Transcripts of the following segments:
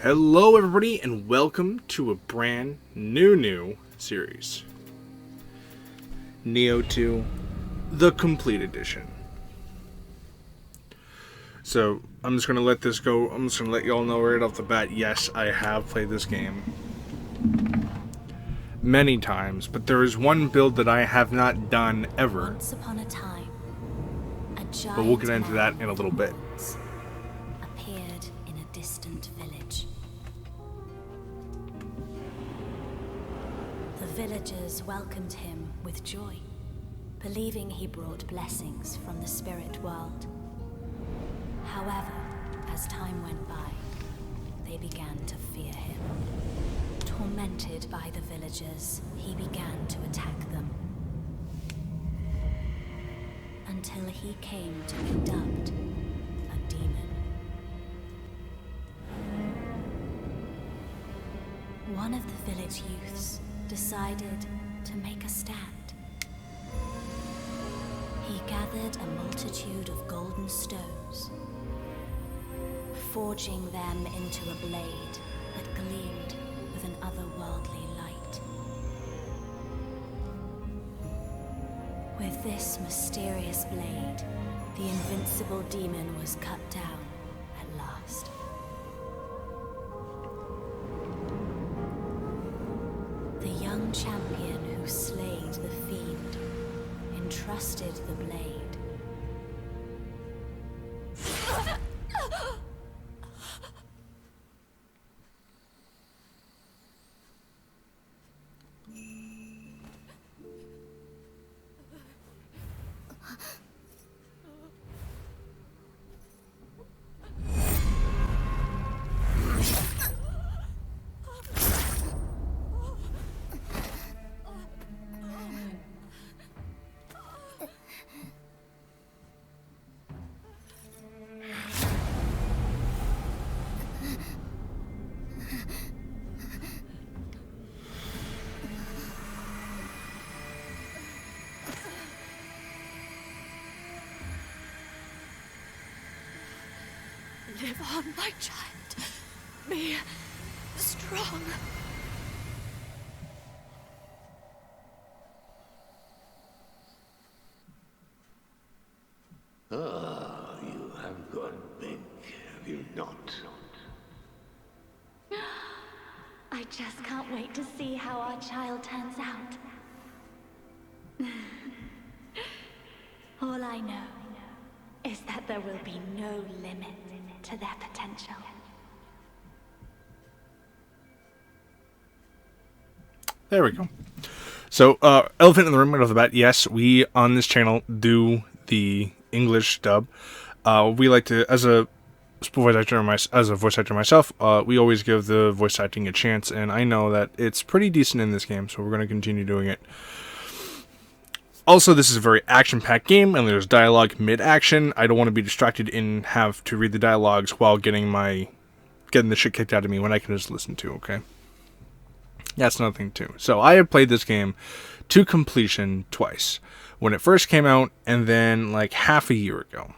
Hello everybody and welcome to a brand new series. Nioh 2, the complete edition. So, I'm just going to let this go. I'm just going to let you all know right off the bat, yes, I have played this game many times, but there is one build that I have not done ever. Once upon a time, a giant but we'll get into that in a little bit. Appeared in a distant village. The villagers welcomed him with joy, believing he brought blessings from the spirit world. However, as time went by, they began to fear him. Tormented by the villagers, he began to attack them. Until he came to be dubbed a demon. One of the village youths decided to make a stand. He gathered a multitude of golden stones, forging them into a blade that gleamed with an otherworldly light. With this mysterious blade, the invincible demon was cut down at last. The young champion who slayed the fiend entrusted the blade Live on, my child. Be strong. Ah, you have gone big, have you not? I just can't wait to see how our child turns out. All I know is that there will be no limit to their potential. There we go. So, elephant in the room right off the bat, yes, we on this channel do the English dub. We like to, as a voice actor myself, we always give the voice acting a chance, and I know that it's pretty decent in this game, so we're going to continue doing it. Also, this is a very action-packed game, and there's dialogue mid-action. I don't want to be distracted and have to read the dialogues while getting the shit kicked out of me when I can just listen to, okay? That's another thing, too. So, I have played this game to completion twice. When it first came out, and then, like, half a year ago.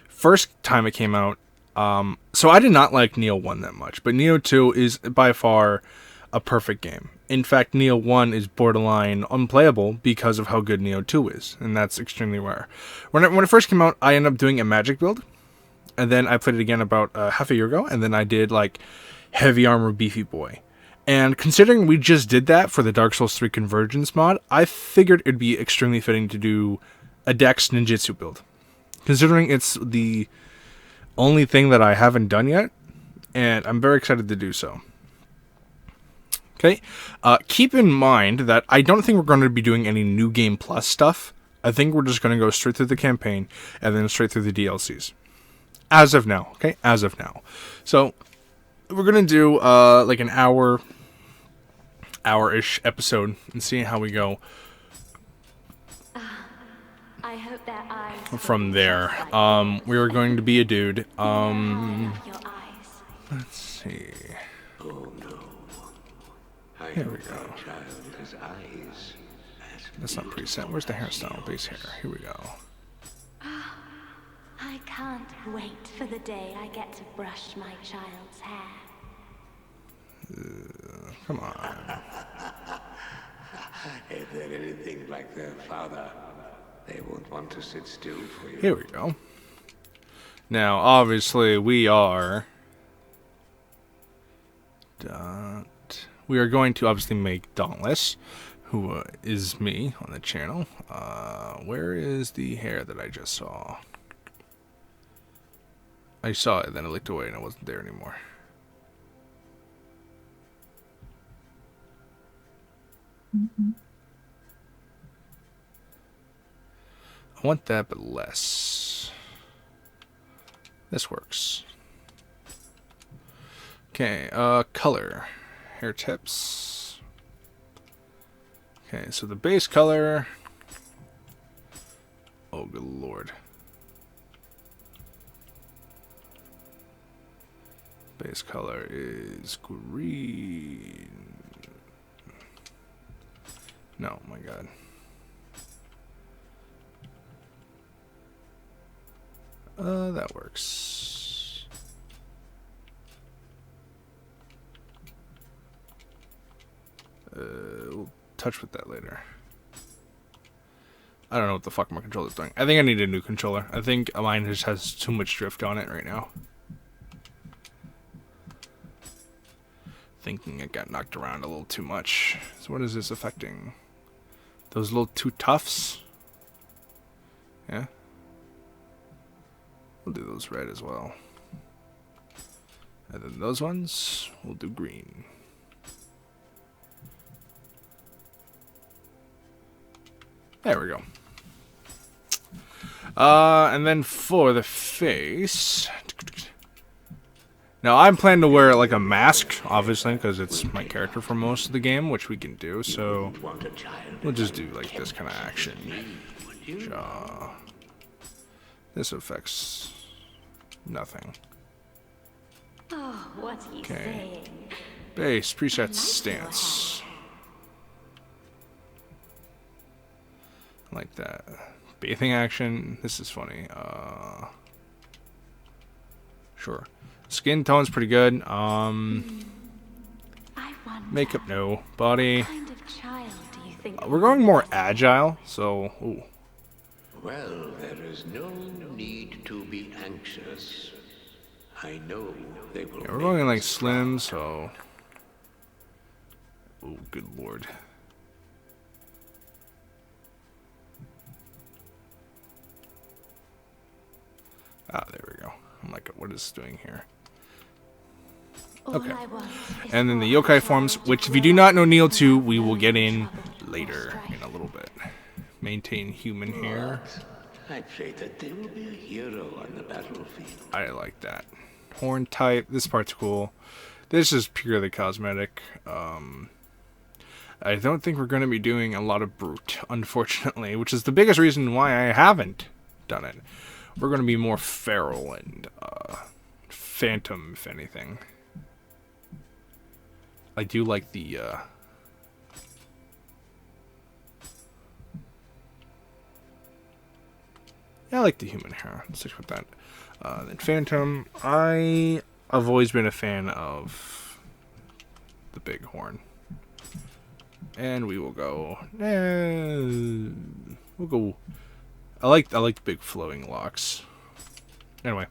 First time it came out, so I did not like Nioh 1 that much, but Nioh 2 is by far a perfect game. In fact, Nioh 1 is borderline unplayable because of how good Nioh 2 is, and that's extremely rare. When it first came out, I ended up doing a magic build, and then I played it again about half a year ago, and then I did, like, heavy armor beefy boy. And considering we just did that for the Dark Souls 3 Convergence mod, I figured it'd be extremely fitting to do a Dex ninjutsu build. Considering it's the only thing that I haven't done yet, and I'm very excited to do so. Okay, keep in mind that I don't think we're going to be doing any New Game Plus stuff. I think we're just going to go straight through the campaign, and then straight through the DLCs. As of now, okay? As of now. So, we're going to do, like an hour-ish episode, and see how we go. I hope their eyes From there. We are going to be a dude. your eyes. Let's see. Oh no. I Here we hope go. our child has eyes. That's not preset. Where's the hairstyle? Base hair. Here we go. I can't wait for the day I get to brush my child's hair. Come on. If they're anything like their father, they won't want to sit still for you. Here we go. Now, obviously, we are going to obviously make Dauntless, who is me on the channel. Where is the hair that I just saw? I saw it, then I looked away, and it wasn't there anymore. I want that, but less. This works. Okay, color. Hair tips. Okay, so the base color. Oh, good lord. Base color is green. No, my god. That works. We'll touch with that later. I don't know what the fuck my controller's doing. I think I need a new controller. I think mine just has too much drift on it right now. Thinking it got knocked around a little too much. So what is this affecting? Those little two tufts? Yeah. We'll do those red as well. And then those ones, we'll do green. There we go. And then for the face... Now, I'm planning to wear like a mask, obviously, because it's my character for most of the game, which we can do, so we'll just do like this kind of action. Jaw. This affects nothing. Oh, what are you saying? Base, preset stance. Like that. Bathing action. This is funny. Sure. Skin tone's pretty good. Makeup, no. Body. We're going more agile, so. Ooh. Well, there is no need to be anxious. I know they will. Yeah, we're going like slim, so. Oh, good lord. Ah, there we go. I'm like, what is this doing here? Okay. And then the yokai forms, which if you do not know Nioh 2, we will get in later in a little bit. Maintain human hair. I'd say that they will be a hero on the battlefield. I like that. Horn type. This part's cool. This is purely cosmetic. I don't think we're going to be doing a lot of brute, unfortunately, which is the biggest reason why I haven't done it. We're going to be more feral and phantom, if anything. I do like the yeah, I like the human hair. Let's stick with that. Then phantom. I've always been a fan of the big horn. And we will go. We'll go. I like the big flowing locks. Anyway,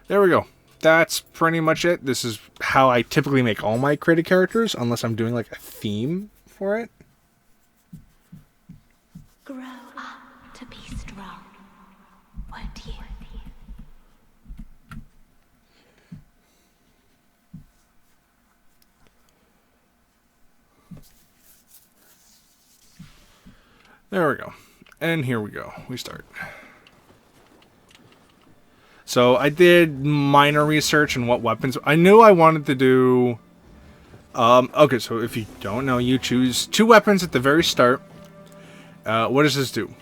there we go. That's pretty much it. This is how I typically make all my created characters, unless I'm doing like a theme for it. Grow up to be strong, won't you? There we go. And here we go. We start. So I did minor research on what weapons. I knew I wanted to do... okay, so if you don't know, you choose 2 weapons at the very start. What does this do?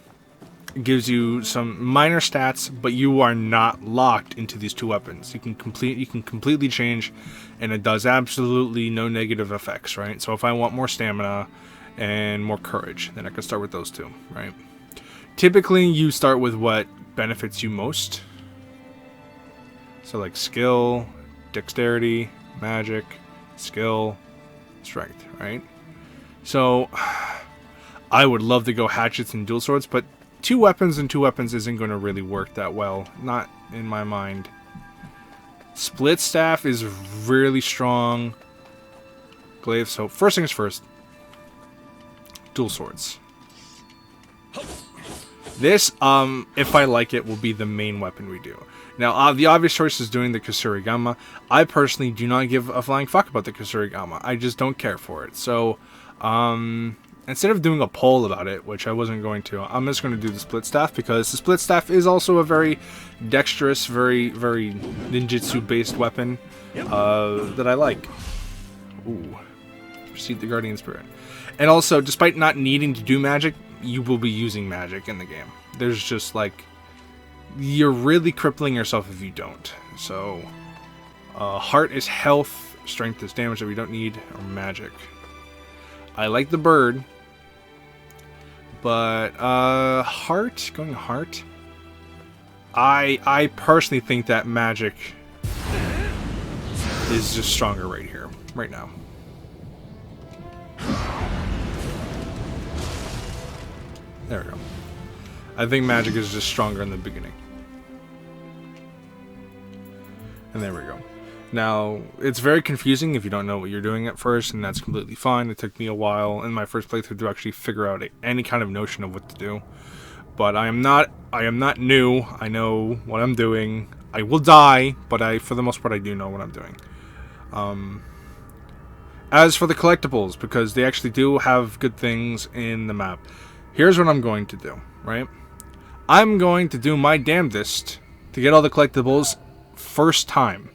It gives you some minor stats, but you are not locked into these 2 weapons. You can completely change, and it does absolutely no negative effects, right? So if I want more stamina and more courage, then I can start with those 2, right? Typically, you start with what benefits you most. So like skill, dexterity, magic, skill, strength, right? So, I would love to go hatchets and dual swords, but 2 weapons and 2 weapons isn't going to really work that well. Not in my mind. Split staff is really strong. Glaive, so first things first. Dual swords. This, if I like it, will be the main weapon we do. Now, the obvious choice is doing the Kusurigama. I personally do not give a flying fuck about the Kusurigama. I just don't care for it. So, instead of doing a poll about it, which I wasn't going to, I'm just going to do the split staff, because the split staff is also a very dexterous, very ninjutsu-based weapon that I like. Ooh. Receive the Guardian Spirit. And also, despite not needing to do magic, you will be using magic in the game. There's just, like, you're really crippling yourself if you don't. So, heart is health, strength is damage that we don't need, or magic. I like the bird, but heart, going heart. I personally think that magic is just stronger right here, right now. There we go. I think magic is just stronger in the beginning. And there we go. Now, it's very confusing if you don't know what you're doing at first, and that's completely fine. It took me a while in my first playthrough to actually figure out any kind of notion of what to do. But I am not new. I know what I'm doing. I will die, but for the most part, I do know what I'm doing. As for the collectibles, because they actually do have good things in the map, here's what I'm going to do, right? I'm going to do my damnedest to get all the collectibles first time.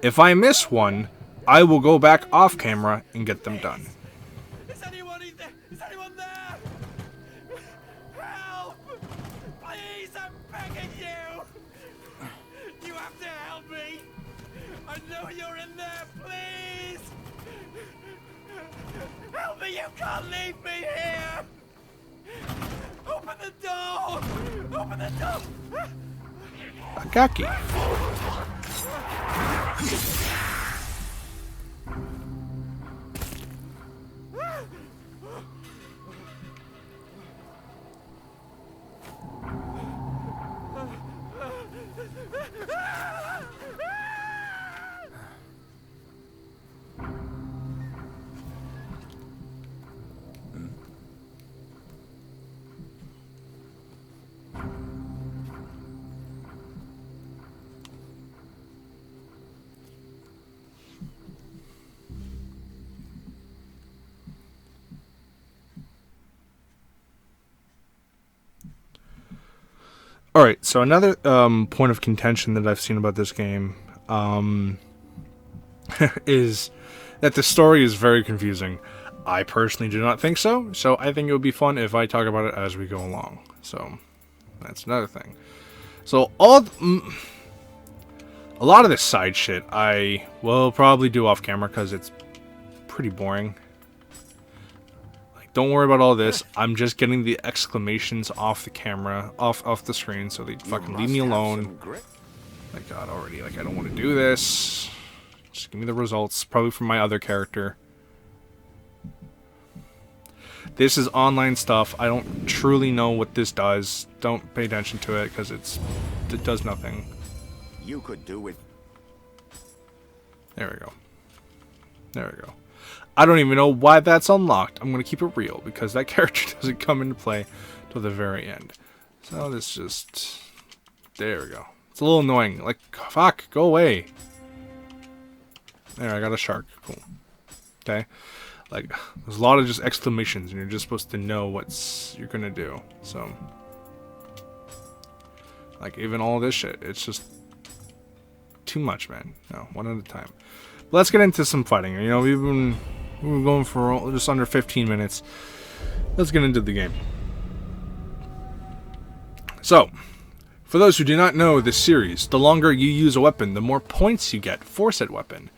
If I miss one, I will go back off camera and get them done. Is anyone in there? Is anyone there? Help! Please, I'm begging you! You have to help me! I know you're in there, please! Help me, you can't leave me here! Open the door! Open the door! Akaki. Alright, so another point of contention that I've seen about this game is that the story is very confusing. I personally do not think so, so I think it would be fun if I talk about it as we go along. So, that's another thing. So, a lot of this side shit I will probably do off camera because it's pretty boring. Don't worry about all this. I'm just getting the exclamations off the camera, off the screen, so they fucking leave me alone. My God, already. Like, I don't want to do this. Just give me the results. Probably from my other character. This is online stuff. I don't truly know what this does. Don't pay attention to it, because it does nothing. You could do it. There we go. There we go. I don't even know why that's unlocked. I'm going to keep it real, because that character doesn't come into play till the very end. So this just... There we go. It's a little annoying. Like, fuck, go away. There, I got a shark. Cool. Okay. Like, there's a lot of just exclamations, and you're just supposed to know what you're going to do. So... Like, even all this shit. It's just... Too much, man. No, one at a time. But let's get into some fighting. You know, we've been going for just under 15 minutes. Let's get into the game. So, for those who do not know this series, the longer you use a weapon, the more points you get for said weapon.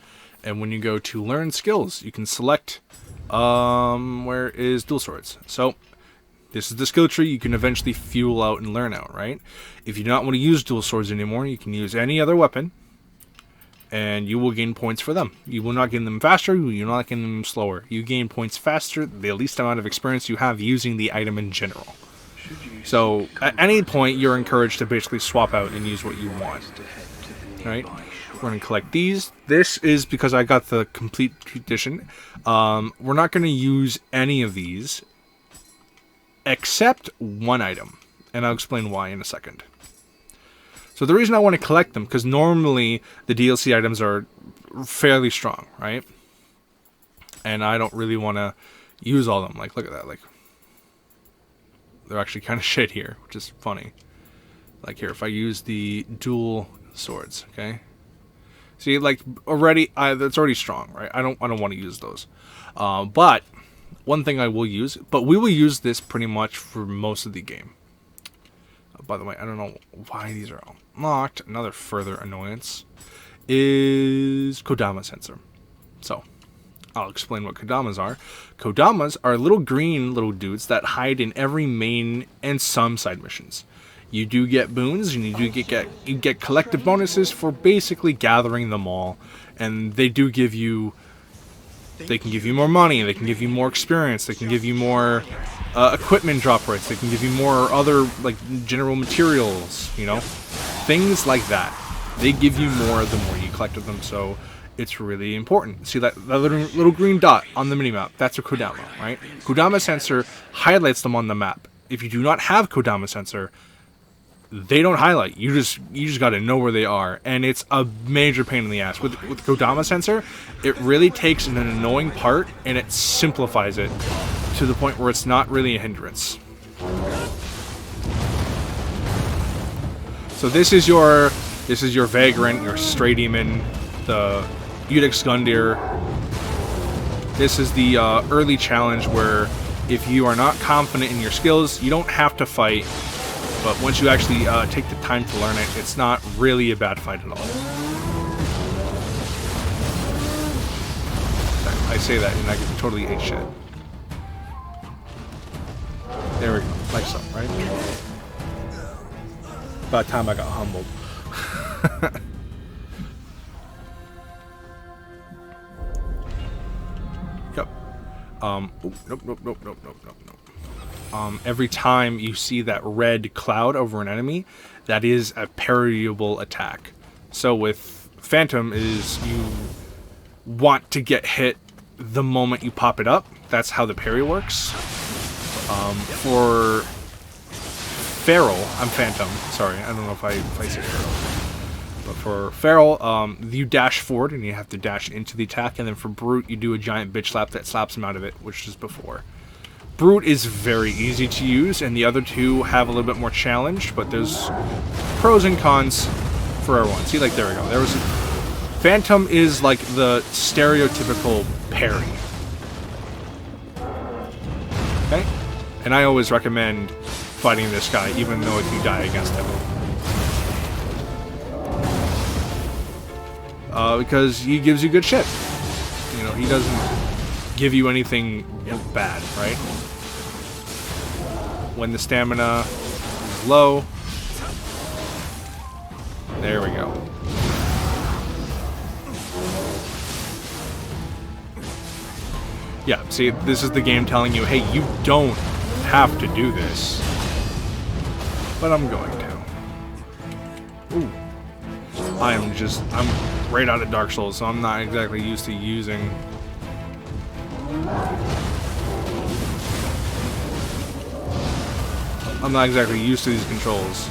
And when you go to learn skills, you can select, where is dual swords. So, this is the skill tree you can eventually fuel out and learn out, right? If you do not want to use dual swords anymore, you can use any other weapon. and you will gain points for them. You will not gain them faster, you will not gain them slower. You gain points faster, the least amount of experience you have using the item in general. So, at any point, you're encouraged to basically swap out and use what you want. Alright? We're going to collect these. This is because I got the complete edition. We're not going to use any of these, except one item. And I'll explain why in a second. So the reason I want to collect them, because normally the DLC items are fairly strong, right? And I don't really want to use all of them. Like, look at that. Like, they're actually kind of shit here, which is funny. Like here, if I use the dual swords, okay? See, like already, that's already strong, right? I don't want to use those. But one thing I will use, but we will use this pretty much for most of the game. By the way, I don't know why these are unlocked. Another further annoyance is Kodama sensor. So, I'll explain what Kodamas are. Kodamas are little green little dudes that hide in every main and some side missions. You do get boons, and you get collective bonuses for basically gathering them all, and they do give you. They can give you more money, they can give you more experience, they can give you more equipment drop rates, they can give you more other, like, general materials, you know? Things like that. They give you more the more you collect of them, so it's really important. See that little green dot on the minimap? That's a Kodama, right? Kodama sensor highlights them on the map. If you do not have Kodama sensor, they don't highlight. You just got to know where they are, and it's a major pain in the ass. With Kodama sensor, it really takes an annoying part and it simplifies it to the point where it's not really a hindrance. So this is your Vagrant, your Stray Demon, the Udex Gundyr. This is the early challenge where if you are not confident in your skills, you don't have to fight. But once you actually take the time to learn it, it's not really a bad fight at all. I say that and I can totally hate shit. There we go. Like so, right? About time I got humbled. Yep. Nope. Every time you see that red cloud over an enemy, that is a parryable attack. So with Phantom is you want to get hit the moment you pop it up. That's how the parry works. For Feral, I'm Phantom. Sorry, I don't know if I say Feral. But for Feral, you dash forward and you have to dash into the attack. And then for Brute, you do a giant bitch slap that slaps him out of it, which is before. Brute is very easy to use, and the other two have a little bit more challenge, but there's pros and cons for everyone. See, like, there we go. Phantom is like the stereotypical parry. Okay? And I always recommend fighting this guy, even though if you die against him. Because he gives you good shit. You know, he doesn't give you anything bad, right? When the stamina is low. There we go. Yeah, see, this is the game telling you, hey, you don't have to do this. But I'm going to. Ooh. I'm right out of Dark Souls, so I'm not exactly used to using... I'm not exactly used to these controls.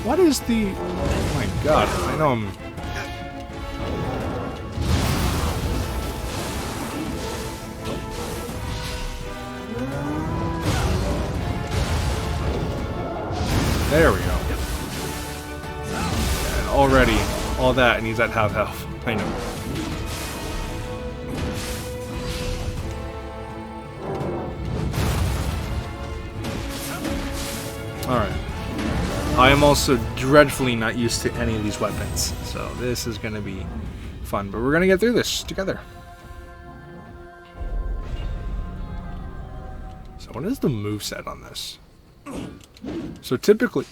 What is the... Oh my god, I know I'm... There we go. And already, all that, and he's at half health. I know. Alright. I am also dreadfully not used to any of these weapons, so this is going to be fun. But we're going to get through this together. So what is the moveset on this? So typically,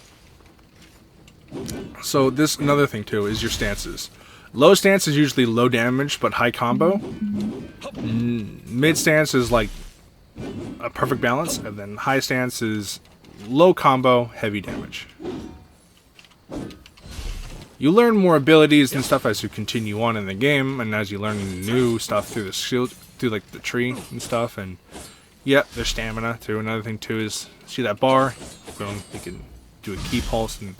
So this another thing too is your stances. Low stance is usually low damage but high combo. Mid stance is like a perfect balance, and then high stance is low combo, heavy damage. You learn more abilities and stuff as you continue on in the game, and as you learn new stuff through the shield, through like the tree and stuff. And yep, there's stamina too. Another thing too is see that bar. Boom, you can do a key pulse, and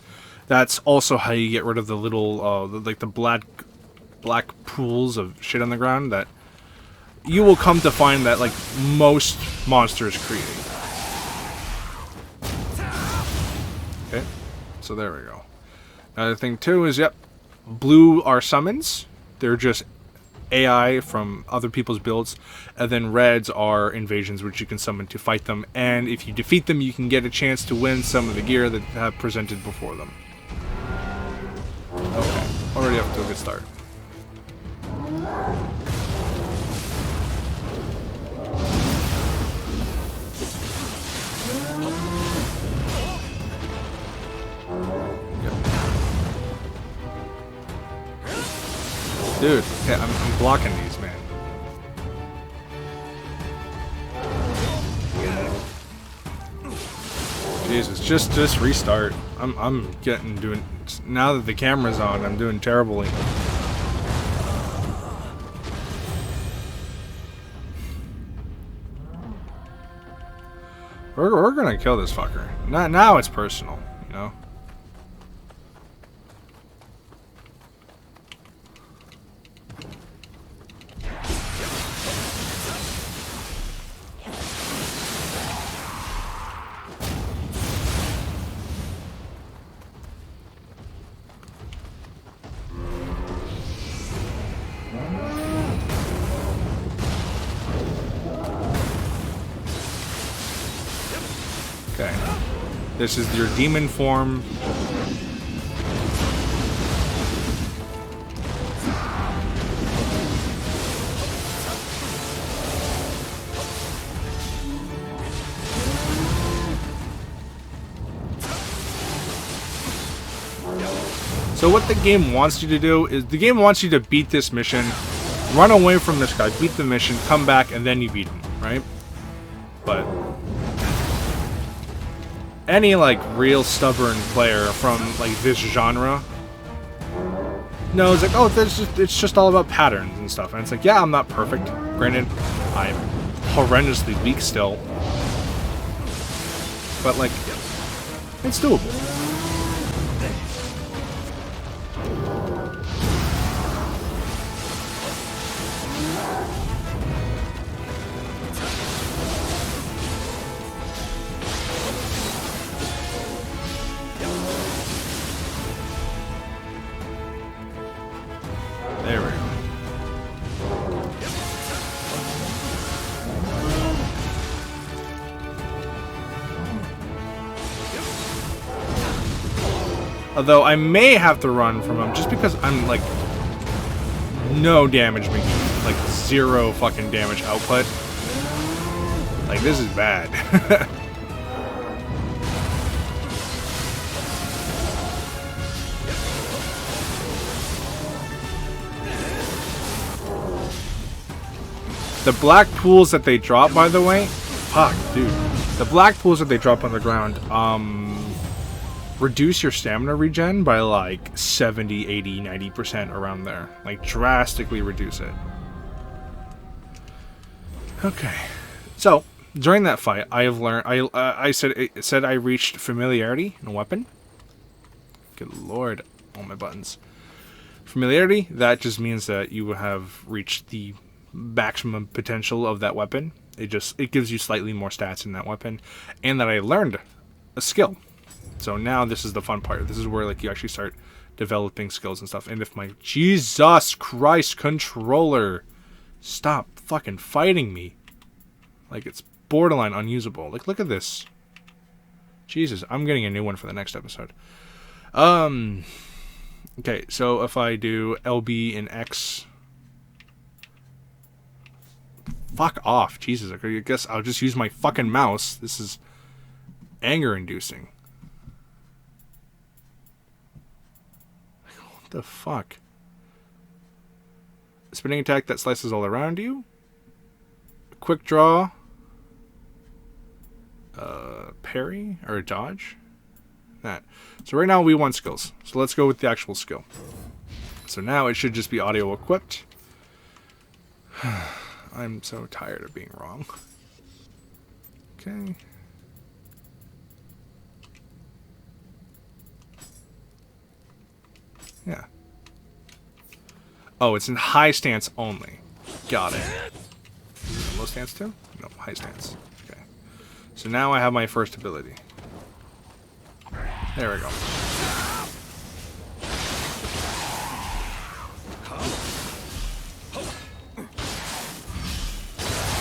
that's also how you get rid of the little like the black pools of shit on the ground that you will come to find that like most monsters create. Okay, so there we go. Another thing too is, yep, blue are summons. They're just AI from other people's builds. And then reds are invasions, which you can summon to fight them. And if you defeat them, you can get a chance to win some of the gear that have presented before them. Okay, already off to a good start. Dude, okay, I'm blocking these, man. Jesus, just restart. I'm doing now that the camera's on. I'm doing terribly. We're gonna kill this fucker. Now it's personal, you know. Okay. This is your demon form. So what the game wants you to do is the game wants you to beat this mission, run away from this guy, beat the mission, come back, and then you beat him, right? But any like real stubborn player from like this genre knows like, oh, it's just all about patterns and stuff. And it's like, yeah, I'm not perfect. Granted, I'm horrendously weak still, but like, it's doable. There we go. Although I may have to run from him just because I'm like no damage making, like zero fucking damage output. Like this is bad. The black pools that they drop, by the way, fuck, dude. The black pools that they drop on the ground, reduce your stamina regen by like 70, 80, 90% around there. Like drastically reduce it. Okay. So, during that fight, I have learned, it said I reached familiarity in a weapon. Good lord, all my buttons. Familiarity, that just means that you have reached the maximum potential of that weapon. It gives you slightly more stats in that weapon, and that I learned a skill. So now this is the fun part. This is where like you actually start developing skills and stuff. And if my Jesus Christ controller stop fucking fighting me, like it's borderline unusable. Like look at this. Jesus, I'm getting a new one for the next episode. Okay, so if I do LB and X. Fuck off. Jesus, I guess I'll just use my fucking mouse. This is anger-inducing. The fuck? A spinning attack that slices all around you. A quick draw. Parry or a dodge. That. So right now we want skills. So let's go with the actual skill. So now it should just be audio equipped. I'm so tired of being wrong. Okay. Yeah. Oh, it's in high stance only. Got it. Is it low stance too? No, high stance. Okay. So now I have my first ability. There we go.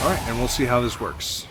Alright, and we'll see how this works.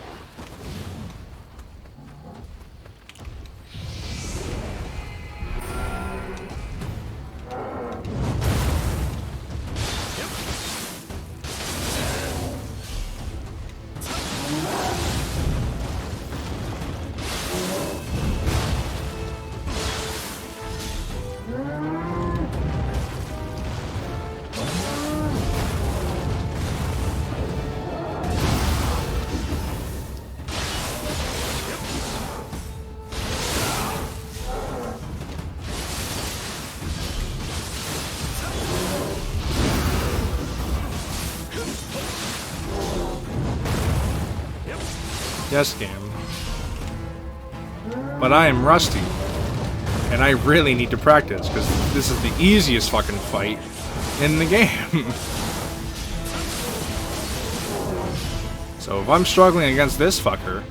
Yes, game. But I am rusty. And I really need to practice, because this is the easiest fucking fight in the game. So if I'm struggling against this fucker,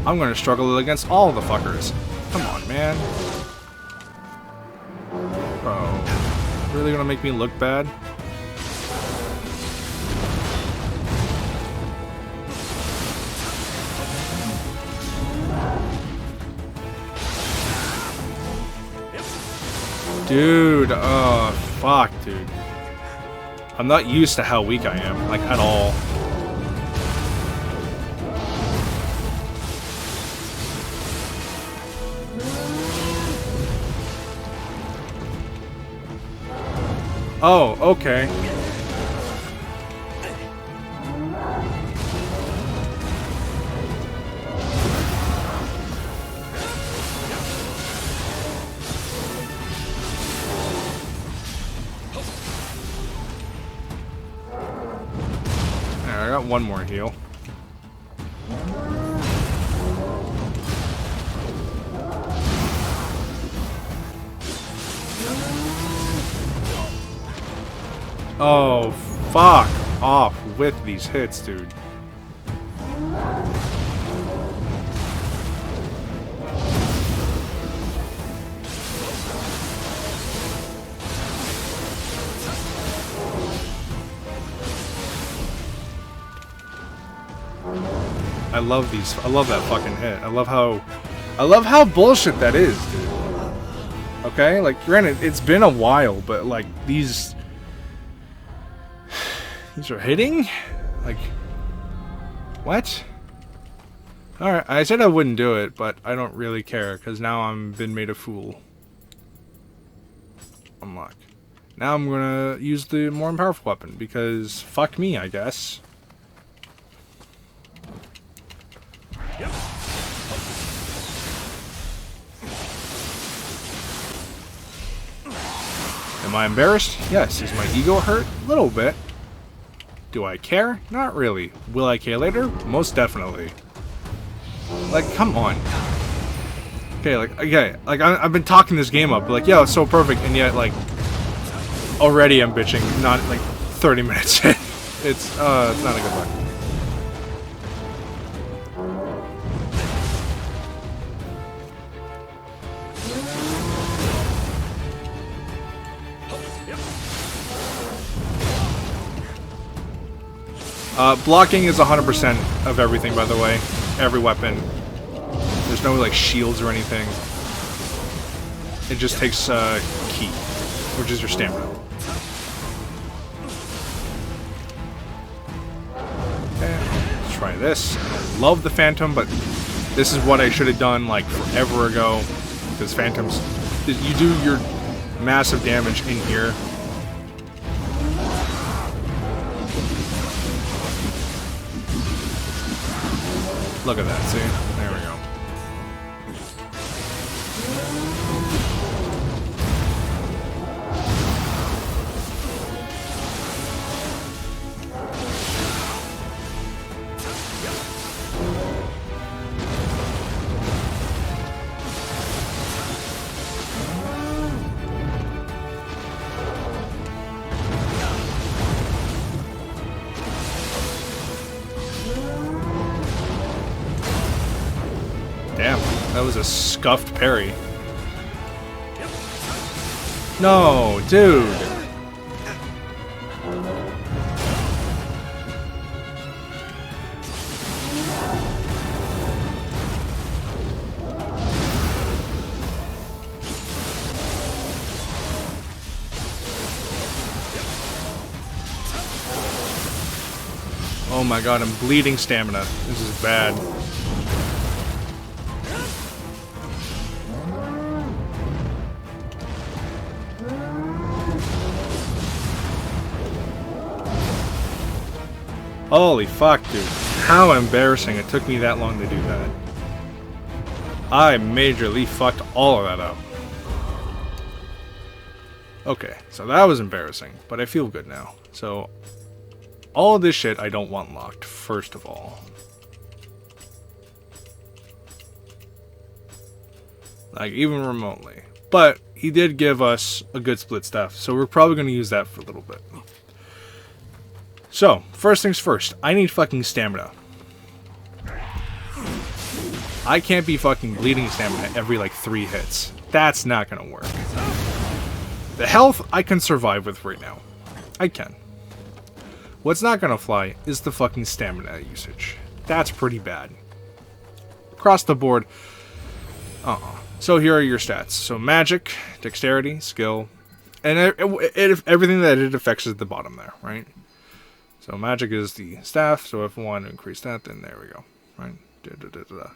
I'm gonna struggle against all the fuckers. Come on, man. Bro. Really gonna make me look bad? Dude, oh, fuck, dude. I'm not used to how weak I am, like, at all. Oh, okay. I got one more heal. Oh, fuck off with these hits, dude. I love these. I love that fucking hit. I love how bullshit that is, dude. Okay? Like, granted, it's been a while, but like these are hitting? Like, what? Alright, I said I wouldn't do it, but I don't really care, because now I'm been made a fool. Unlock. Now I'm gonna use the more powerful weapon, because fuck me, I guess. Am I embarrassed? Yes. Is my ego hurt? A little bit. Do I care? Not really. Will I care later? Most definitely. Like, come on. Okay, like I've been talking this game up, like, yeah, it's so perfect, and yet, like, already I'm bitching, not, like, 30 minutes in. It's not a good look. Blocking is 100% of everything, by the way. Every weapon. There's no, like, shields or anything. It just takes, ki, which is your stamina. Okay, let's try this. I love the Phantom, but this is what I should have done, like, forever ago. Because Phantoms, you do your massive damage in here. Look at that, see? There we go. Damn, that was a scuffed parry. No, dude. Oh my god, I'm bleeding stamina. This is bad. Holy fuck, dude. How embarrassing it took me that long to do that. I majorly fucked all of that up. Okay, so that was embarrassing, but I feel good now. So, all of this shit I don't want locked, first of all. Like, even remotely. But, he did give us a good split staff, so we're probably going to use that for a little bit. So, first things first, I need fucking stamina. I can't be fucking bleeding stamina every like 3 hits. That's not gonna work. The health I can survive with right now. I can. What's not gonna fly is the fucking stamina usage. That's pretty bad. Across the board, So here are your stats. So magic, dexterity, skill, and everything that it affects is at the bottom there, right? So magic is the staff, so if I want to increase that, then there we go, right? There we go.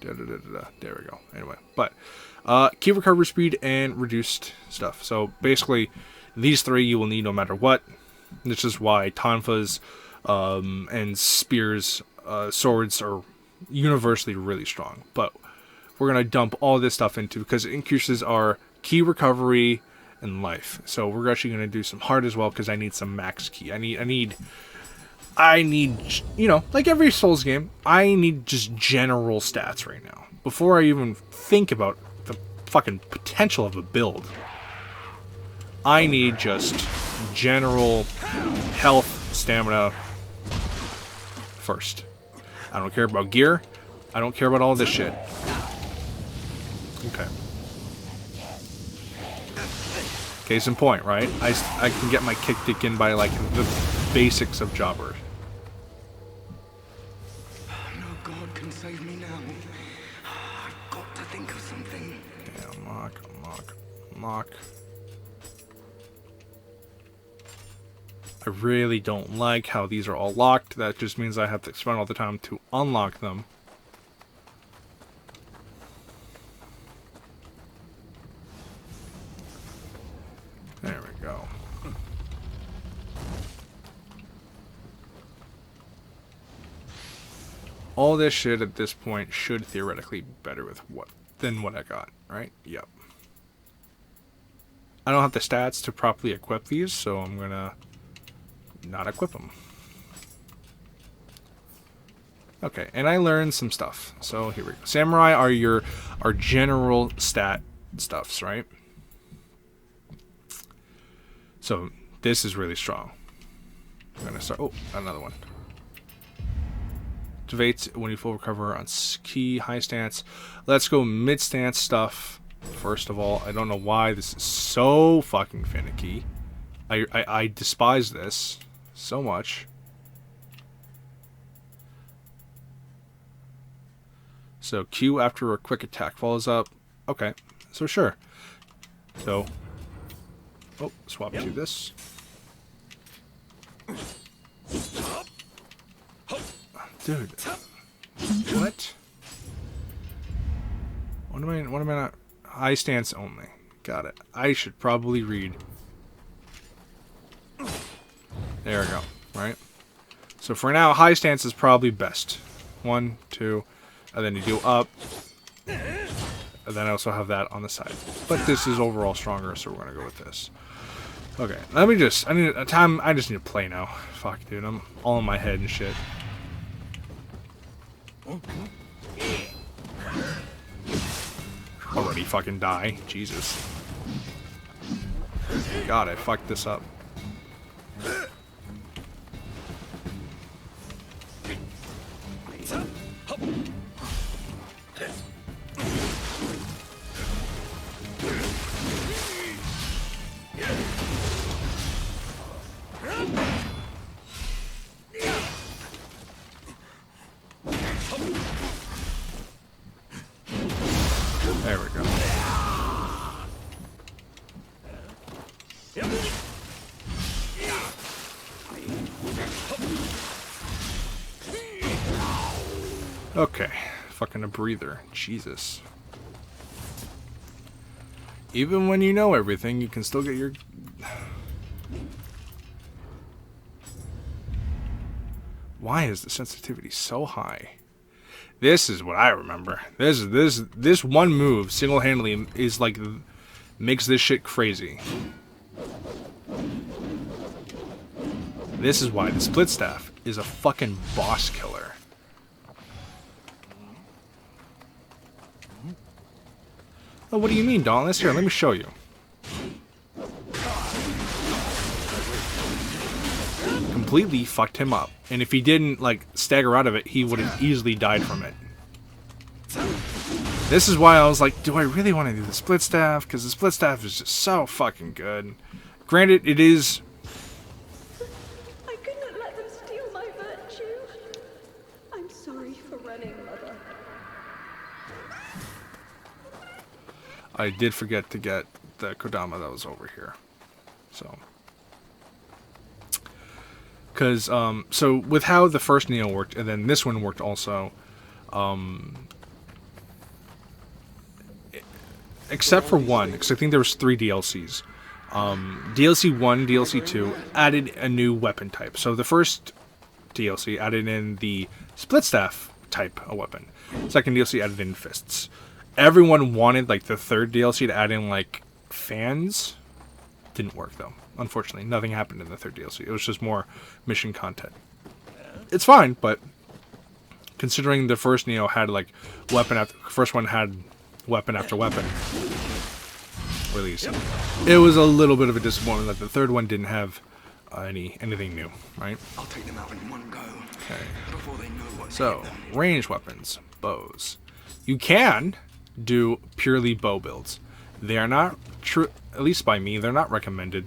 There we go. Anyway, but key recovery speed and reduced stuff. So basically, these 3 you will need no matter what. This is why tonfas and spears, swords are universally really strong. But we're going to dump all this stuff into, because it increases our key recovery and life. So we're actually going to do some hard as well, because I need some max key. I need, you know, like every Souls game, I need just general stats right now. Before I even think about the fucking potential of a build, I need just general health, stamina first. I don't care about gear. I don't care about all this shit. Okay. Case in point, right? I can get my kick dick in by like the basics of jobber. No god can save me now. I've got to think of something. Damn, lock. I really don't like how these are all locked. That just means I have to spend all the time to unlock them. There we go. All this shit at this point should theoretically be better with than what I got, right? Yep. I don't have the stats to properly equip these, so I'm gonna not equip them. Okay, and I learned some stuff. So here we go. Samurai are our general stat stuffs, right? So this is really strong. I'm gonna start. Oh, another one. Activates when you full recover on key high stance. Let's go mid stance stuff. First of all, I don't know why this is so fucking finicky. I despise this so much. So Q after a quick attack follows up. Okay, so sure. So, oh, swap to this. Dude, what? What am I not? High stance only. Got it. I should probably read. There we go. Right? So for now, high stance is probably best. 1, 2, and then you do up. And then I also have that on the side. But this is overall stronger, so we're gonna go with this. Okay, let me just, I just need to play now. Fuck, dude, I'm all in my head and shit. Already fucking die. Jesus. God, I fucked this up. There we go. Okay, fucking a breather. Jesus. Even when you know everything, you can still get your... Why is the sensitivity so high? This is what I remember. This one move single-handedly is like makes this shit crazy. This is why the split staff is a fucking boss killer. Oh, what do you mean, Dauntless? Here, let me show you. Completely fucked him up. And if he didn't, like, stagger out of it, he would have easily died from it. This is why I was like, do I really want to do the split staff? Because the split staff is just so fucking good. Granted, it is... I couldn't let them steal my virtue. I'm sorry for running, Mother. I did forget to get the Kodama that was over here. So... Because, so with how the first Nioh worked, and then this one worked also, except for one, because I think there was 3 DLCs. DLC 1, DLC 2 added a new weapon type. So the first DLC added in the split staff type of weapon. Second DLC added in fists. Everyone wanted, like, the third DLC to add in, like, fans. Didn't work, though. Unfortunately, nothing happened in the third DLC. It was just more mission content. It's fine, but considering the first Nioh had like weapon after first one had weapon after weapon release, it was a little bit of a disappointment that the third one didn't have anything new, right? I'll take them out in one go. Okay. Before they know what's So range weapons, bows. You can do purely bow builds. They are not true, at least by me. They're not recommended.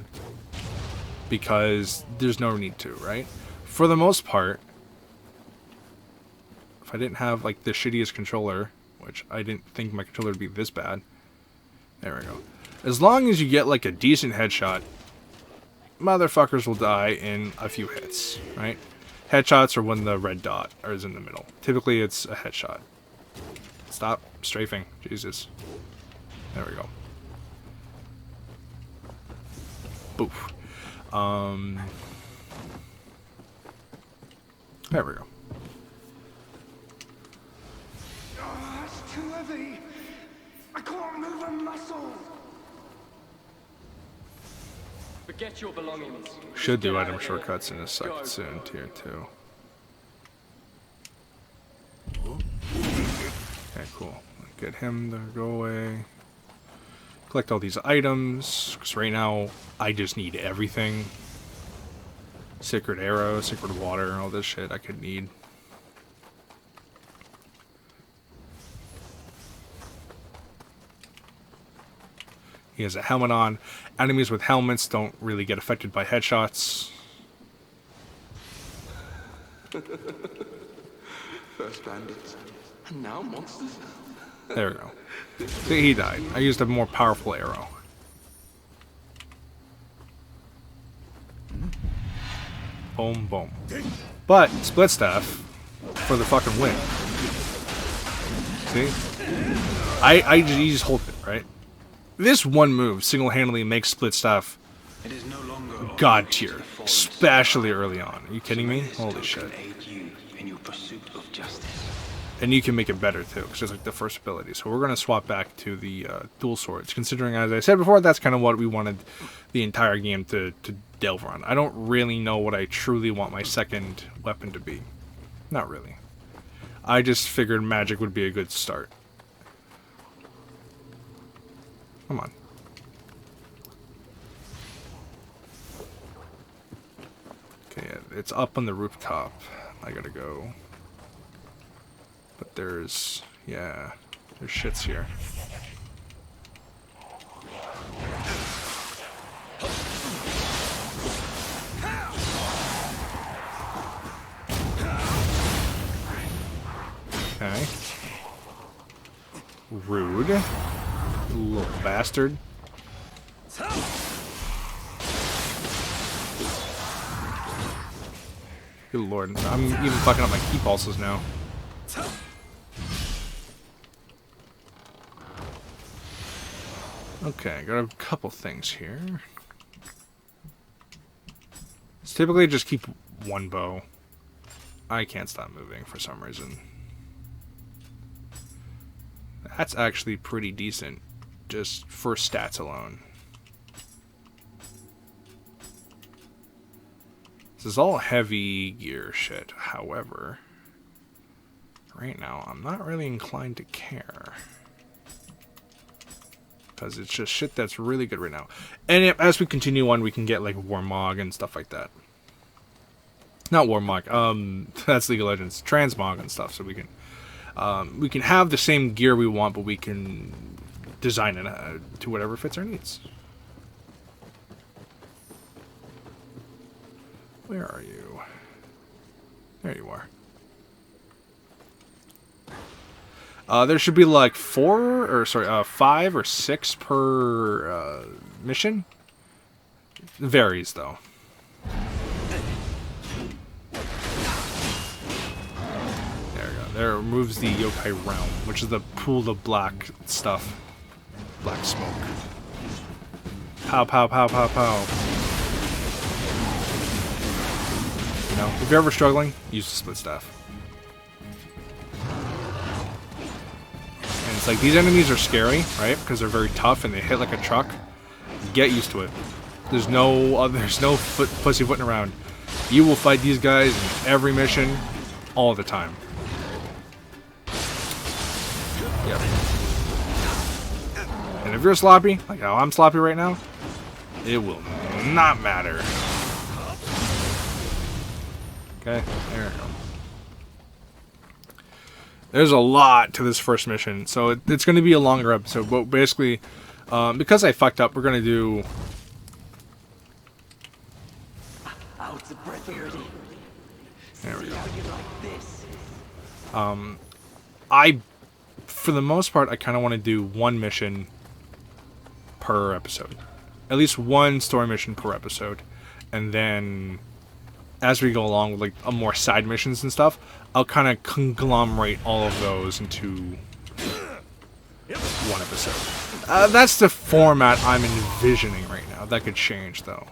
Because there's no need to, right? For the most part, if I didn't have like the shittiest controller, which I didn't think my controller would be this bad. There we go. As long as you get like a decent headshot, motherfuckers will die in a few hits, right? Headshots are when the red dot is in the middle. Typically it's a headshot. Stop strafing. Jesus. There we go. Boof. There we go. Oh, it's too heavy. I can't move a muscle. Forget your belongings. Should do item shortcuts in a second soon, tier 2. Okay, cool. Get him to go away. Collect all these items, because right now I just need everything. Sacred arrow, sacred water, all this shit I could need. He has a helmet on. Enemies with helmets don't really get affected by headshots. First bandits, and now monsters. There we go. See, he died. I used a more powerful arrow. Boom, boom. But, split staff for the fucking win. See? You just hold it, right? This one move single-handedly makes split staff It is no longer god tier, especially early on. Are you kidding me? Holy shit. aid you in your pursuit of justice. And you can make it better too, because it's like the first ability. So we're going to swap back to the dual swords, considering, as I said before, that's kind of what we wanted the entire game to delve on. I don't really know what I truly want my second weapon to be. Not really. I just figured magic would be a good start. Come on. Okay, it's up on the rooftop. I gotta go. But there's... yeah. There's shits here. Okay. Rude. You little bastard. Good lord. I'm even fucking up my key pulses now. Okay, got a couple things here. Let's typically just keep one bow. I can't stop moving for some reason. That's actually pretty decent, just for stats alone. This is all heavy gear shit, however, right now I'm not really inclined to care. Because it's just shit that's really good right now. And as we continue on, we can get like Warmog and stuff like that. Not Warmog, that's League of Legends. Transmog and stuff, so we can have the same gear we want, but we can design it to whatever fits our needs. Where are you? There you are. There should be like 5 or 6 per mission. It varies though. There we go. There, it removes the Yokai Realm, which is the pool of black stuff. Black smoke. Pow, pow, pow, pow, pow. You know, if you're ever struggling, use the split staff. And it's like, these enemies are scary, right? Because they're very tough and they hit like a truck. Get used to it. There's no pussyfooting around. You will fight these guys in every mission, all the time. Yep. And if you're sloppy, like how I'm sloppy right now, it will not matter. Okay, there we go. There's a lot to this first mission, so it's going to be a longer episode. But basically, because I fucked up, we're going to do... There we go. For the most part, I kind of want to do one mission per episode. At least one story mission per episode. And then, as we go along with like more side missions and stuff, I'll kind of conglomerate all of those into one episode. That's the format I'm envisioning right now. That could change though,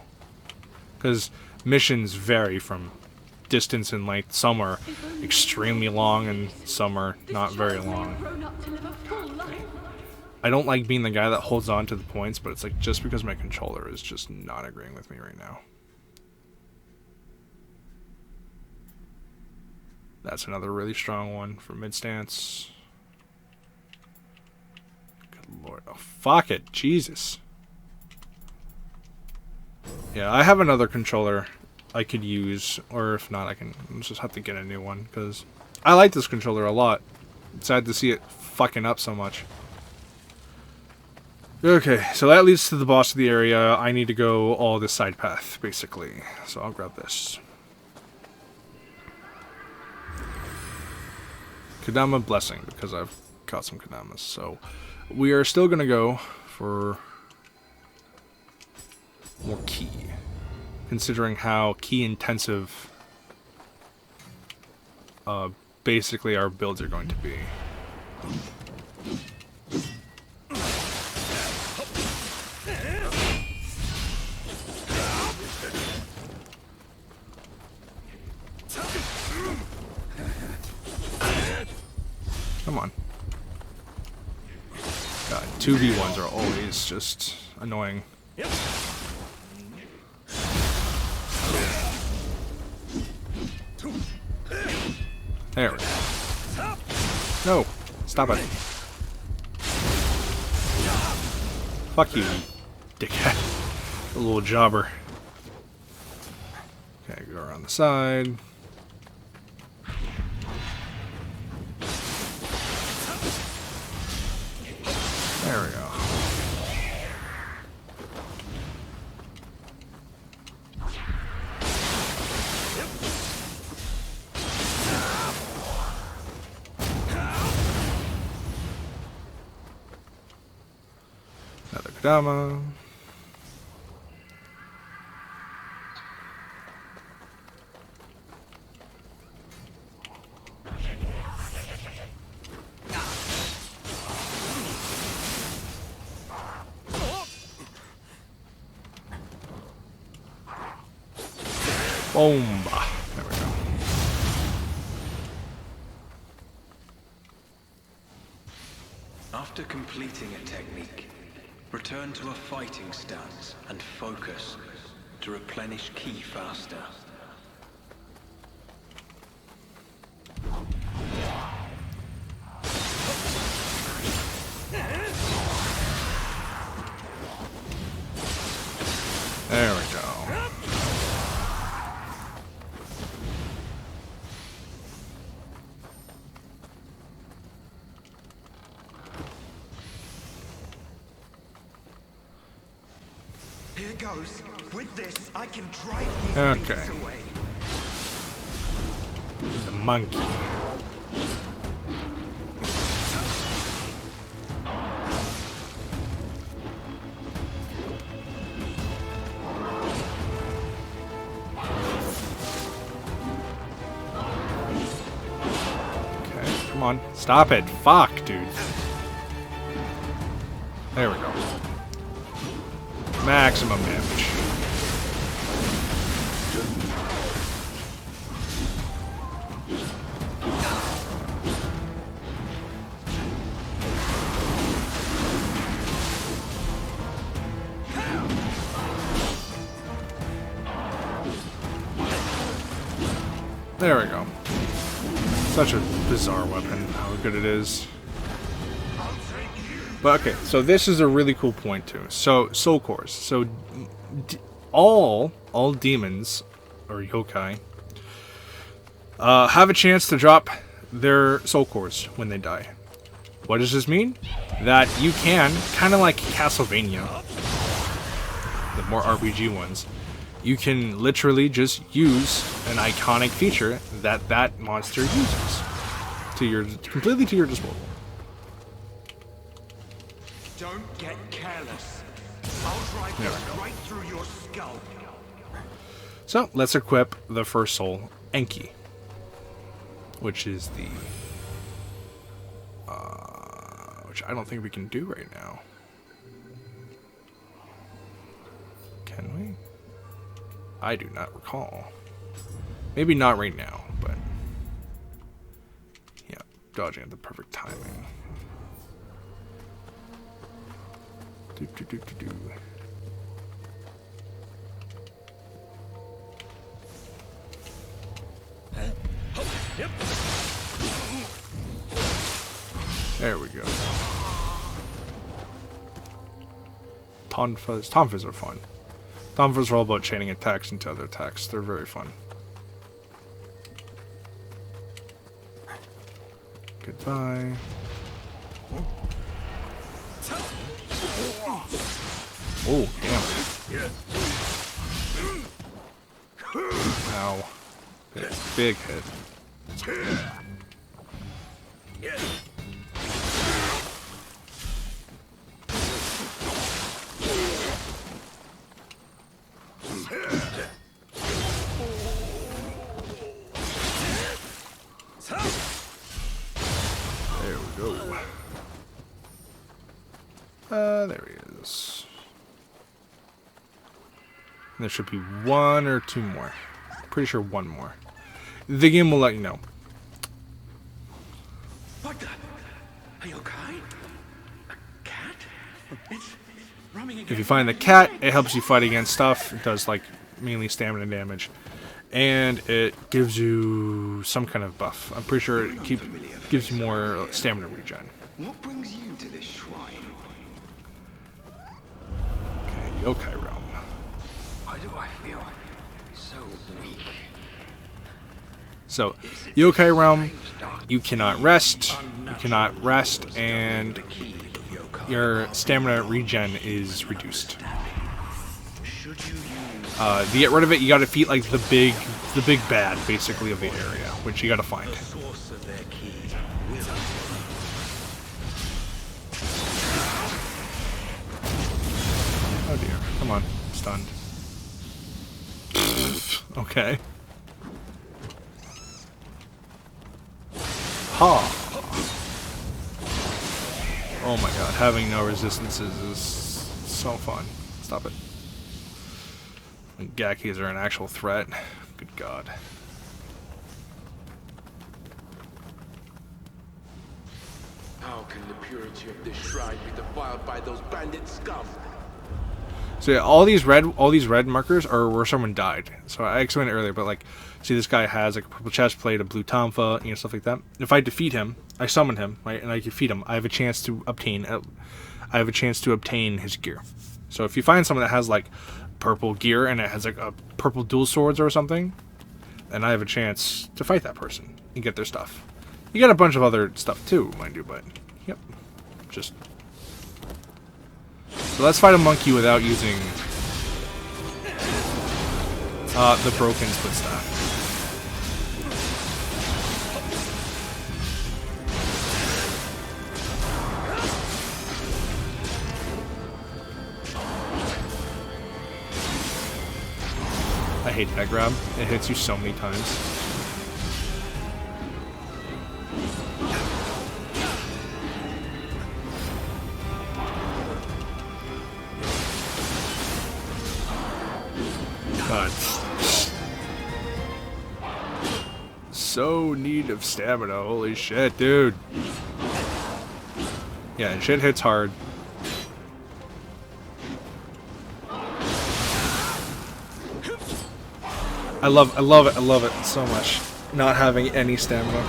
because missions vary from distance and length. Some are extremely long and some are not very long. I don't like being the guy that holds on to the points, but it's like just because my controller is just not agreeing with me right now. That's another really strong one for mid stance. Good lord. Oh, fuck it. Jesus. Yeah, I have another controller I could use, or if not, I can just have to get a new one, because I like this controller a lot. It's sad to see it fucking up so much. Okay, so that leads to the boss of the area. I need to go all this side path, basically. So I'll grab this. Kadama Blessing, because I've got some Kadamas. So we are still going to go for more key, considering how key intensive basically our builds are going to be. 2v1s are always just annoying. There we go. No! Stop it. Fuck you, dickhead. A little jobber. Okay, go around the side. There we go. Another Kodama. Bomba. There we go. After completing a technique, return to a fighting stance and focus to replenish ki faster. There we go. Here goes. With this, I can drive these Okay. beasts away. The monkey. Okay, come on. Stop it. Fuck, dude. There we go. Maximum damage. There we go. Such a bizarre weapon, how good it is. But okay, so this is a really cool point too. So soul cores. So all demons or yokai have a chance to drop their soul cores when they die. What does this mean? That you can, kind of like Castlevania, the more RPG ones, you can literally just use an iconic feature that monster uses to your completely to your disposal. Don't get careless. I'll drive this right through your skull. So let's equip the first soul, Enki, which is the which I don't think we can do right now. Can we? I do not recall. Maybe not right now, but yeah, dodging at the perfect timing. Do, do, do, do, do. There we go. Tonfas are fun. Tonfas are all about chaining attacks into other attacks. They're very fun. Goodbye. Oh, damn. Ow. Big hit. There we go. There he is. There should be one or two more. Pretty sure one more. The game will let you know. What the? A yokai? A cat? If you find the cat, it helps you fight against stuff. It does like mainly stamina damage, and it gives you some kind of buff. I'm pretty sure it gives you more stamina regen. What brings you to this shrine? Okay, Yokai Realm. Why do I feel so weak? So, Yokai Realm, you cannot rest. You cannot rest, and your stamina regen is reduced. To get rid of it, you gotta defeat like the big bad, basically, of the area, which you gotta find. Oh dear, come on, stunned. Okay. Ha! Oh my god, having no resistances is so fun. Stop it. Gakis are an actual threat. Good god. How can the purity of this shrine be defiled by those bandit scum? So yeah, all these red markers are where someone died. So I explained it earlier, but like, see, this guy has like a purple chest plate, a blue tonfa, you know, stuff like that. If I defeat him, I summon him, right, and I defeat him, I have a chance to obtain his gear. So if you find someone that has like purple gear and it has like a purple dual swords or something, then I have a chance to fight that person and get their stuff. You got a bunch of other stuff too, mind you, but yep, just. So let's fight a monkey without using the broken split staff. I hate that grab. It hits you so many times. God. So need of stamina. Holy shit, dude. Yeah, and shit hits hard. I love it so much. Not having any stamina.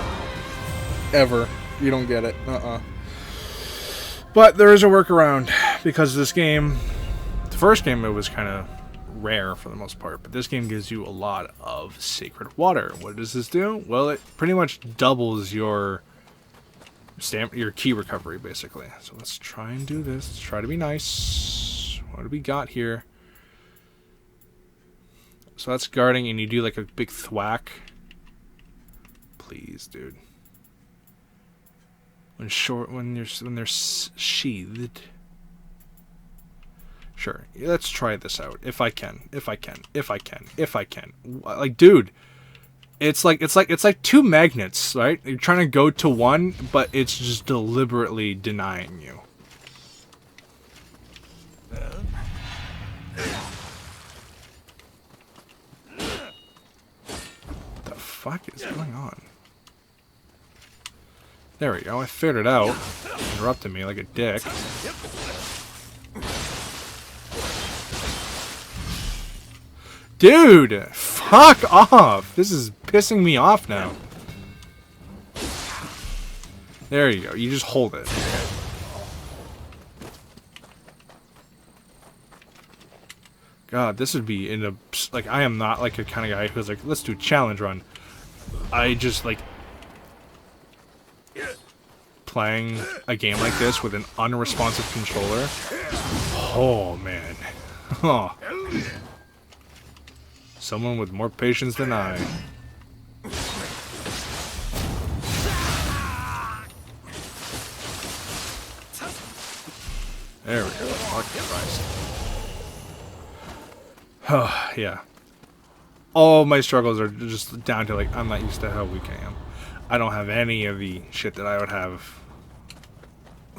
Ever. You don't get it. But there is a workaround, because this game, the first game, it was kind of rare for the most part, but this game gives you a lot of sacred water. What does this do? Well, it pretty much doubles your key recovery, basically. So let's try and do this. Let's try to be nice. What do we got here? So that's guarding, and you do like a big thwack. Please, dude. When they're sheathed. Sure, let's try this out. If I can. Like, dude, it's like two magnets, right? You're trying to go to one, but it's just deliberately denying you. What the fuck is going on? There we go. I figured it out. Interrupted me like a dick. Dude, fuck off. This is pissing me off now. There you go. You just hold it. God, this would be in a... Like, I am not like a kind of guy who's like, let's do a challenge run. I just, like... Playing a game like this with an unresponsive controller. Oh, man. Oh. Someone with more patience than I. There we go. Fucking Christ. Oh, yeah. All my struggles are just down to, like, I'm not used to how weak I am. I don't have any of the shit that I would have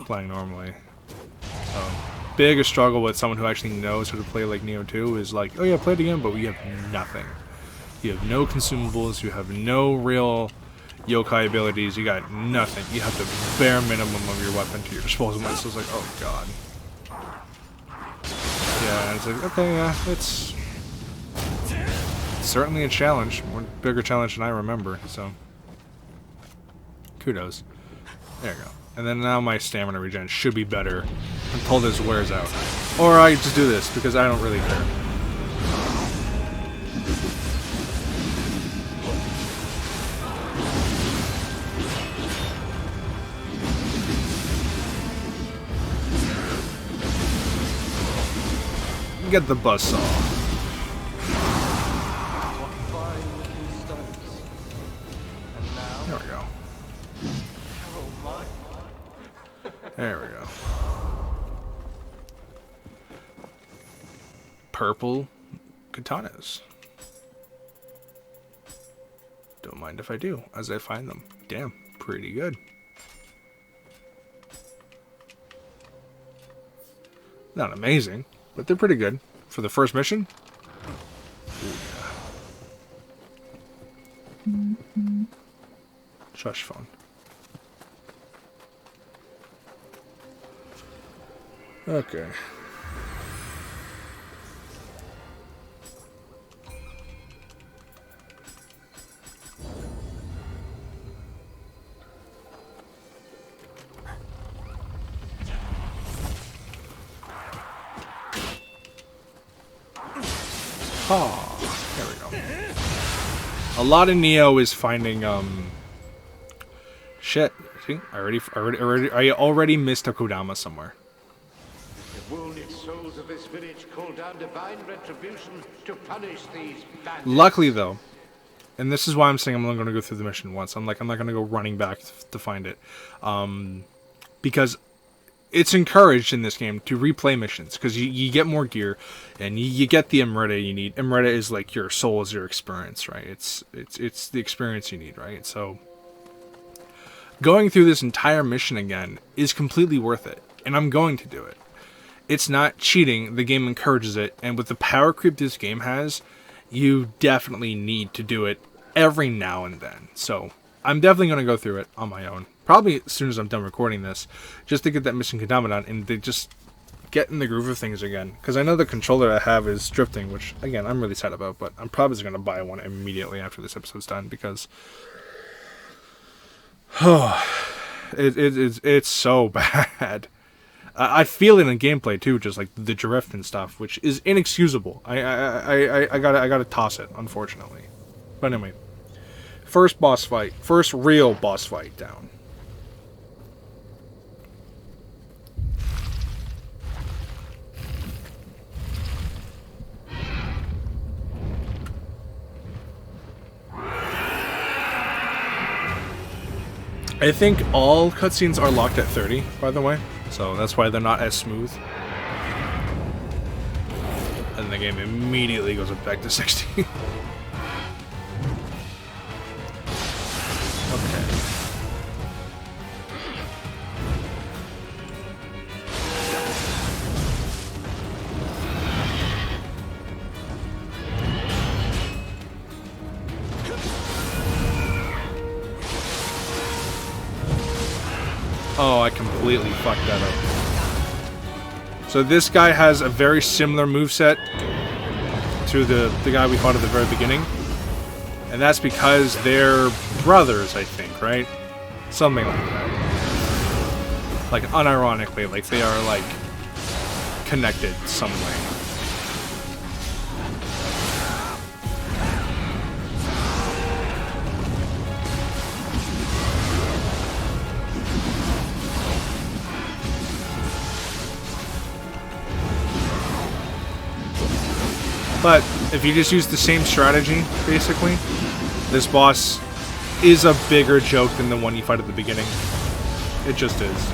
playing normally. So, biggest struggle with someone who actually knows how to play like Nioh 2 is like, oh yeah, play it again, but we have nothing. You have no consumables, you have no real yokai abilities, you got nothing. You have the bare minimum of your weapon to your disposal. So it's like, oh god. Yeah, it's like, okay, yeah, it's certainly a challenge. One bigger challenge than I remember, so kudos. There you go. And then now my stamina regen should be better until this wears out. Or I just do this, because I don't really care. Get the buzz saw. There we go. There we go. Purple katanas. Don't mind if I do, as I find them. Damn, pretty good. Not amazing, but they're pretty good. For the first mission? Ooh, yeah. Shush phone. Okay. Oh, there we go. A lot of Nioh is finding shit. See, I already missed a Kodama somewhere. The wounded souls of this village call down divine retribution to punish these bandits. Luckily, though, and this is why I'm saying I'm only going to go through the mission once. I'm not going to go running back to find it, because it's encouraged in this game to replay missions, because you get more gear, and you get the Emerita you need. Emerita is like your soul is your experience, right? It's the experience you need, right? So going through this entire mission again is completely worth it, and I'm going to do it. It's not cheating. The game encourages it, and with the power creep this game has, you definitely need to do it every now and then. So I'm definitely going to go through it on my own. Probably as soon as I'm done recording this, just to get that missing Kodama done and to just get in the groove of things again. Because I know the controller I have is drifting, which, again, I'm really sad about, but I'm probably just going to buy one immediately after this episode's done, because it's so bad. I feel it in gameplay too, just like the drift and stuff, which is inexcusable. I gotta toss it, unfortunately. But anyway, first boss fight, first real boss fight down. I think all cutscenes are locked at 30, by the way. So that's why they're not as smooth. And the game immediately goes back to 60. Okay. Oh, I completely fucked that up. So this guy has a very similar moveset to the guy we fought at the very beginning. And that's because they're brothers, I think, right? Something like that. Like, unironically, like they are, like, connected some way. But if you just use the same strategy, basically, this boss is a bigger joke than the one you fight at the beginning. It just is.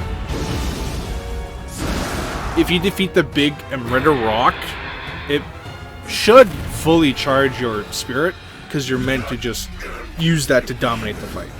If you defeat the big Emerita rock, it should fully charge your spirit, because you're meant to just use that to dominate the fight.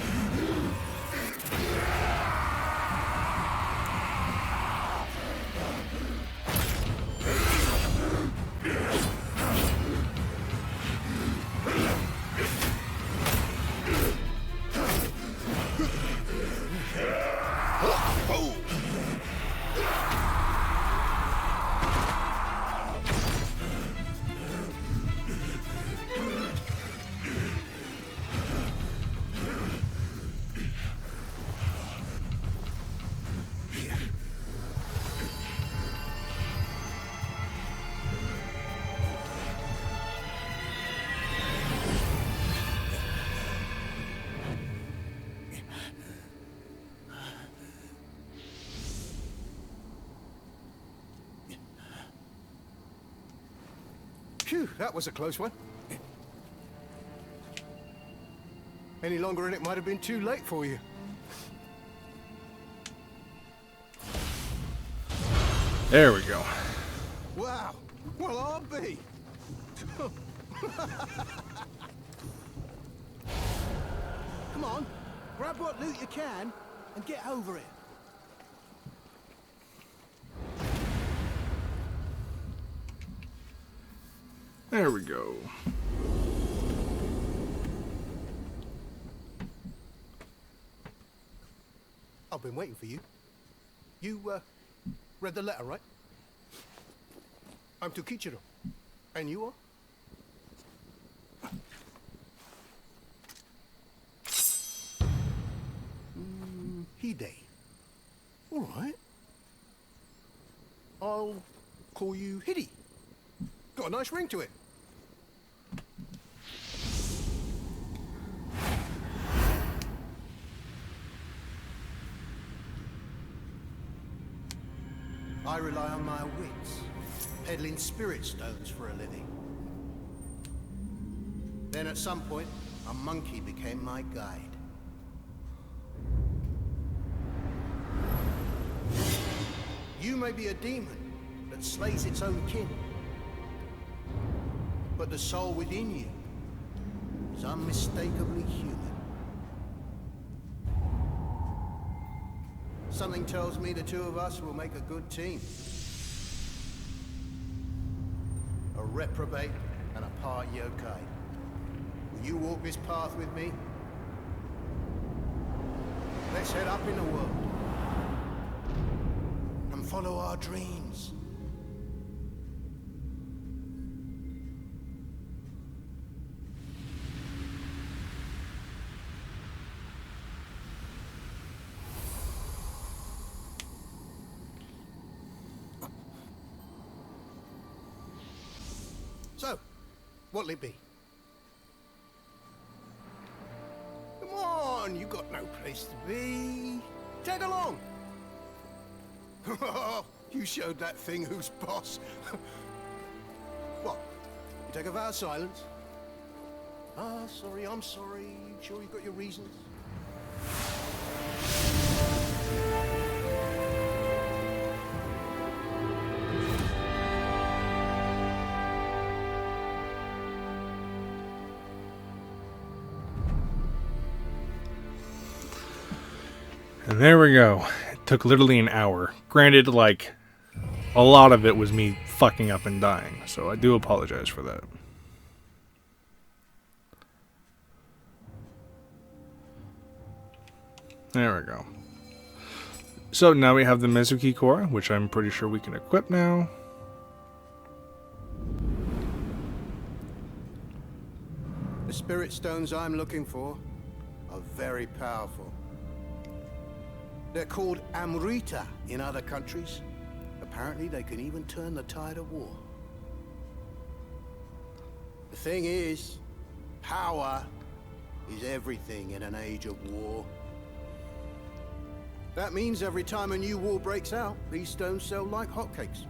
Phew, that was a close one. Any longer and it might have been too late for you. There we go. Wow. Well, I'll be. Come on, grab what loot you can and get over it. There we go. I've been waiting for you. You, read the letter, right? I'm Tukichiro. And you are? Hide. All right. I'll call you Hidi. Got a nice ring to it. I rely on my wits, peddling spirit stones for a living. Then at some point, a monkey became my guide. You may be a demon that slays its own kin, but the soul within you is unmistakably human. Something tells me the two of us will make a good team. A reprobate and a part yokai. Will you walk this path with me? Let's head up in the world and follow our dreams. So, what'll it be? Come on, you got no place to be. Tag along. You showed that thing who's boss. What? You take a vow of silence? Ah, sorry, I'm sorry. You sure you got your reasons? And there we go. It took literally an hour. Granted, like, a lot of it was me fucking up and dying, so I do apologize for that. There we go. So now we have the Mizuki core, which I'm pretty sure we can equip now. The spirit stones I'm looking for are very powerful. They're called Amrita in other countries. Apparently they can even turn the tide of war. The thing is, power is everything in an age of war. That means every time a new war breaks out, these stones sell like hotcakes.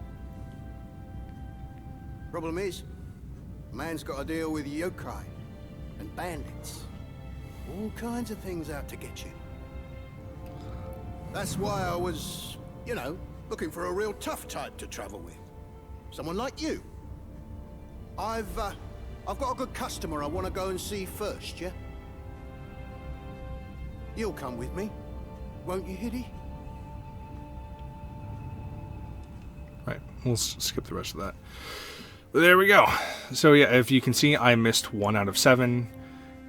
Problem is, man's got to deal with yokai and bandits. All kinds of things out to get you. That's why I was, you know, looking for a real tough type to travel with. Someone like you. I've got a good customer I want to go and see first, yeah? You'll come with me, won't you, Hidi? Right, we'll skip the rest of that. But there we go. So yeah, if you can see, I missed 1 out of 7.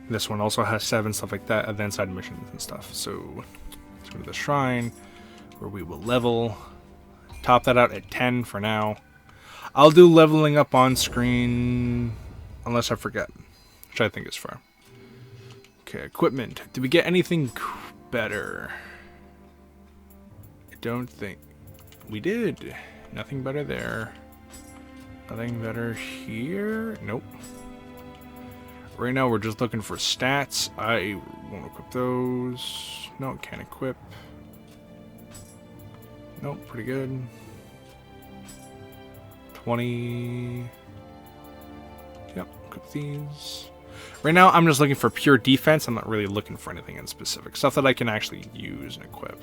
This one also has 7, stuff like that, and then side missions and stuff. So let's go to the shrine, where we will level. Top that out at 10 for now. I'll do leveling up on screen, unless I forget, which I think is fair. Okay, equipment. Did we get anything better? I don't think we did. Nothing better there. Nothing better here? Nope. Right now we're just looking for stats. I won't equip those. No, can't equip. Nope, pretty good. 20. Equip these. Right now, I'm just looking for pure defense. I'm not really looking for anything in specific. Stuff that I can actually use and equip.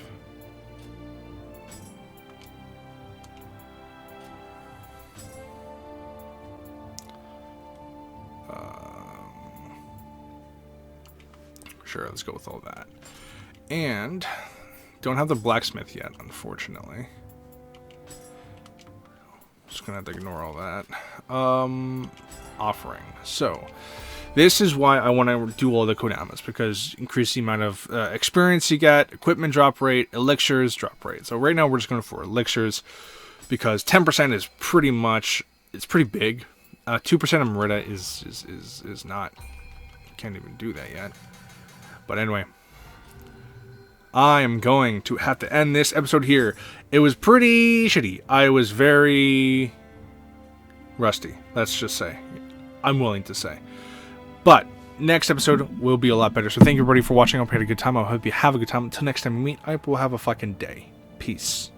Sure, let's go with all that. And don't have the blacksmith yet, unfortunately. Just gonna have to ignore all that. Offering. So, this is why I want to do all the kodamas, because increase the amount of experience you get, equipment drop rate, elixirs drop rate. So right now we're just going for elixirs, because 10% is pretty much, it's pretty big. 2% of Merida is not, can't even do that yet. But anyway, I am going to have to end this episode here. It was pretty shitty. I was very rusty, let's just say. I'm willing to say. But next episode will be a lot better. So thank you everybody for watching. I hope you had a good time. I hope you have a good time. Until next time we meet, I will have a fucking day. Peace.